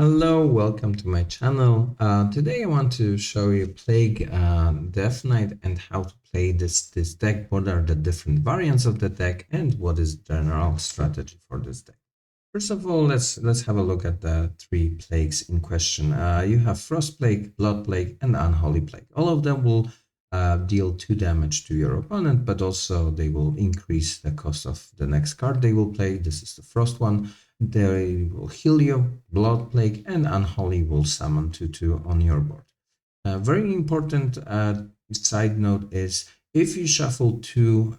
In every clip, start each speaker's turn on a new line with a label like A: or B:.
A: Hello, welcome to my channel. Today I want to show you Plague Death Knight and how to play this deck, what are the different variants of the deck, and what is general strategy for this deck. First of all, let's have a look at the three plagues in question. You have Frost Plague, Blood Plague, and Unholy Plague. All of them will deal 2 damage to your opponent, but also they will increase the cost of the next card they will play. This is the Frost one. They will heal you, Blood Plague, and Unholy will summon 2/2 on your board. A very important side note is if you shuffle 2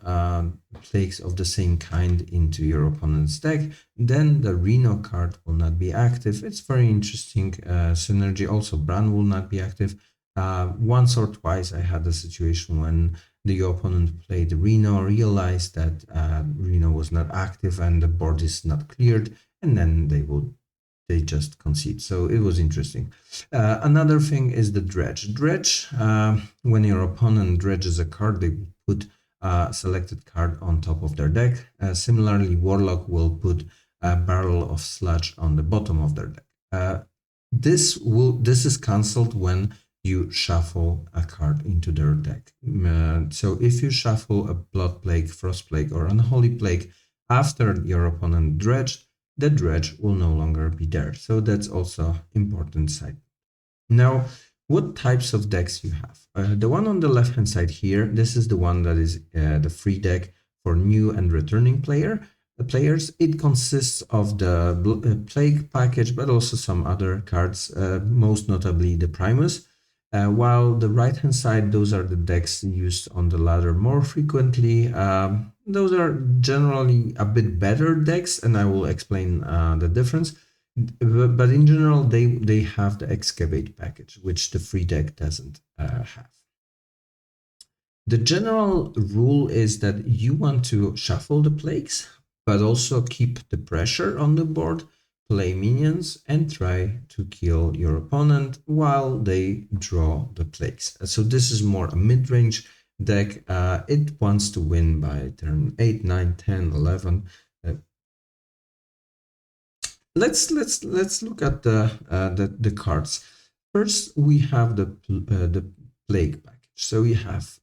A: plagues of the same kind into your opponent's deck, then the Reno card will not be active. It's very interesting synergy. Also, Bran will not be active. Once or twice I had a situation when the opponent played Reno, realized that Reno was not active and the board is not cleared, and then they just concede. So it was interesting. Another thing is the dredge. Dredge, when your opponent dredges a card, they put a selected card on top of their deck. Similarly, Warlock will put a barrel of sludge on the bottom of their deck. This is cancelled when you shuffle a card into their deck. So if you shuffle a Blood Plague, Frost Plague, or Unholy Plague after your opponent dredged, the dredge will no longer be there. So that's also important side. Now, what types of decks you have? The one on the left hand side here, this is the one that is the free deck for new and returning players. It consists of the Plague package, but also some other cards, most notably the Primus. While the right hand side, those are the decks used on the ladder more frequently. Those are generally a bit better decks, and I will explain the difference. But in general, they have the Excavate package, which the free deck doesn't have. The general rule is that you want to shuffle the plagues, but also keep the pressure on the board, play minions, and try to kill your opponent while they draw the plagues. So this is more a mid-range deck. It wants to win by turn 8, 9, 10, 11. Let's look at the cards. First, we have the Plague package. So we have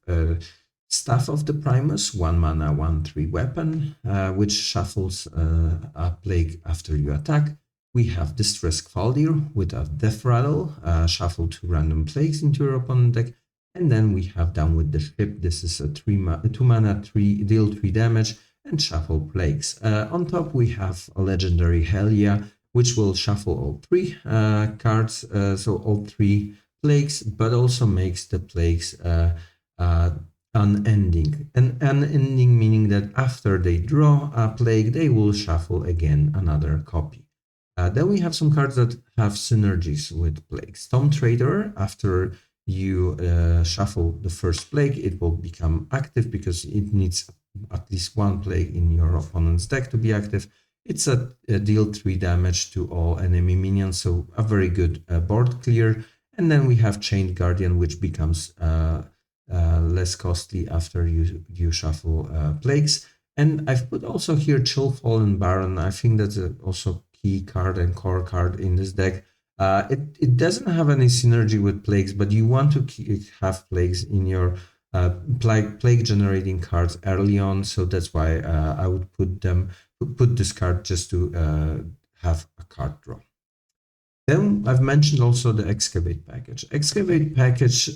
A: Staff of the Primus, 1 mana, 1/3 weapon, which shuffles a plague after you attack. We have Distress Cavalier with a Death Rattle, shuffle 2 random plagues into your opponent deck. And then we have Down with the Ship. This is a 2 mana, deal 3 damage, and shuffle plagues. On top, we have a legendary Helya, which will shuffle all 3 cards, so all 3 plagues, but also makes the plagues unending. And unending meaning that after they draw a plague, they will shuffle again another copy. Then we have some cards that have synergies with plagues. Storm Trader, after you shuffle the first plague, it will become active because it needs at least 1 plague in your opponent's deck to be active. It's a deal 3 damage to all enemy minions, so a very good board clear. And then we have Chained Guardian, which becomes less costly after you shuffle plagues. And I've put also here Chill Fallen Baron. I think that's also key card and core card in this deck. It doesn't have any synergy with plagues, but you want to have plagues in your plague generating cards early on. So that's why I would put this card just to have a card draw. Then I've mentioned also the Excavate package. Excavate package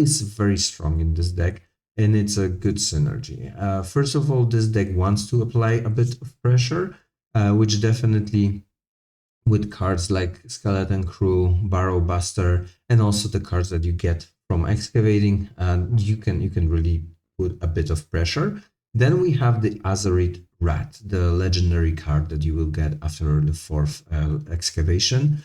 A: is very strong in this deck, and it's a good synergy. First of all, this deck wants to apply a bit of pressure, which definitely with cards like Skeleton Crew, Barrow Buster, and also the cards that you get from excavating, you can really put a bit of pressure. Then we have the Azarit Rat, the legendary card that you will get after the 4th excavation.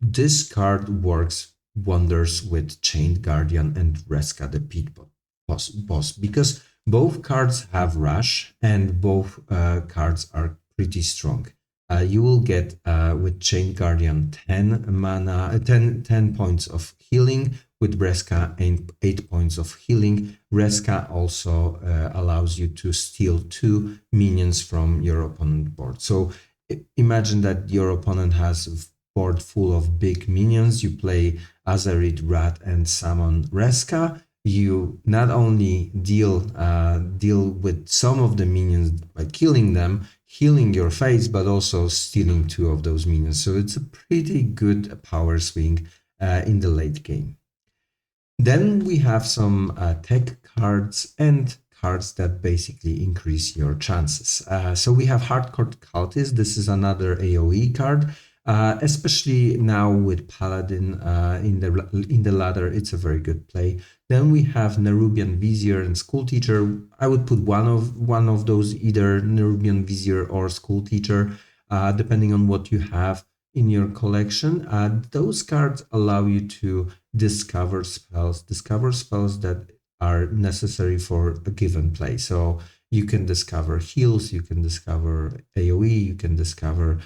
A: This card works wonders with Chained Guardian and Reska the Pit Boss, because both cards have Rush and both cards are pretty strong. You will get with Chained Guardian 10 points of healing, with Reska 8 points of healing. Reska also allows you to steal 2 minions from your opponent board. So imagine that your opponent has board full of big minions, you play Azerid, Rat, and summon Reska. You not only deal with some of the minions by killing them, healing your face, but also stealing 2 of those minions. So it's a pretty good power swing in the late game. Then we have some tech cards and cards that basically increase your chances. So we have Hardcore Cultist. This is another AoE card. Especially now with Paladin in the ladder, it's a very good play. Then we have Nerubian Vizier and School Teacher. I would put one of those, either Nerubian Vizier or School Teacher, depending on what you have in your collection. Those cards allow you to discover spells that are necessary for a given play. So you can discover heals, you can discover AoE, you can discover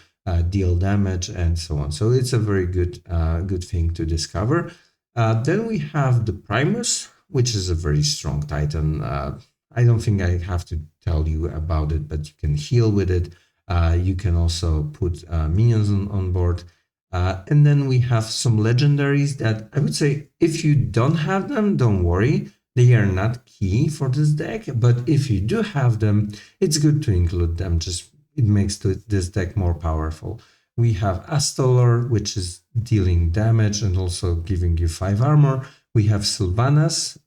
A: deal damage, and so on. So it's a very good thing to discover. Then we have the Primus, which is a very strong Titan. I don't think I have to tell you about it, but you can heal with it. You can also put minions on board. And then we have some legendaries that I would say, if you don't have them, don't worry. They are not key for this deck, but if you do have them, it's good to include them. Just it makes this deck more powerful. We have Astolar, which is dealing damage and also giving you 5 armor. We have Sylvanas,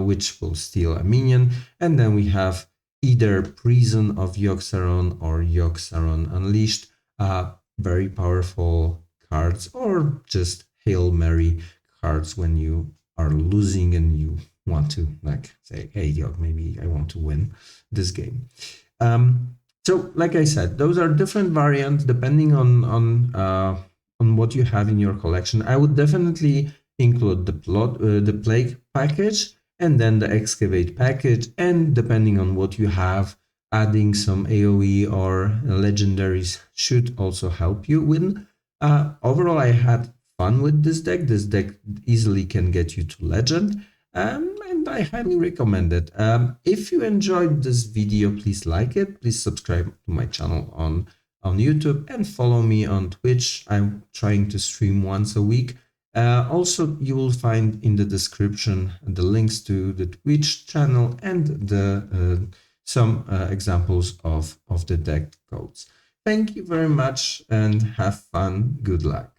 A: which will steal a minion. And then we have either Prison of Yogg-Saron or Yogg-Saron Unleashed. Very powerful cards, or just Hail Mary cards when you are losing and you want to say, hey, Yogg, maybe I want to win this game. So like I said, those are different variants depending on what you have in your collection. I would definitely include the Plague package and then the Excavate package, and depending on what you have, adding some AoE or legendaries should also help you win. Overall, I had fun with this deck. This deck easily can get you to Legend. And I highly recommend it. If you enjoyed this video, please like it. Please subscribe to my channel on YouTube and follow me on Twitch. I'm trying to stream once a week. Also, you will find in the description the links to the Twitch channel and the some examples of the deck codes. Thank you very much and have fun. Good luck.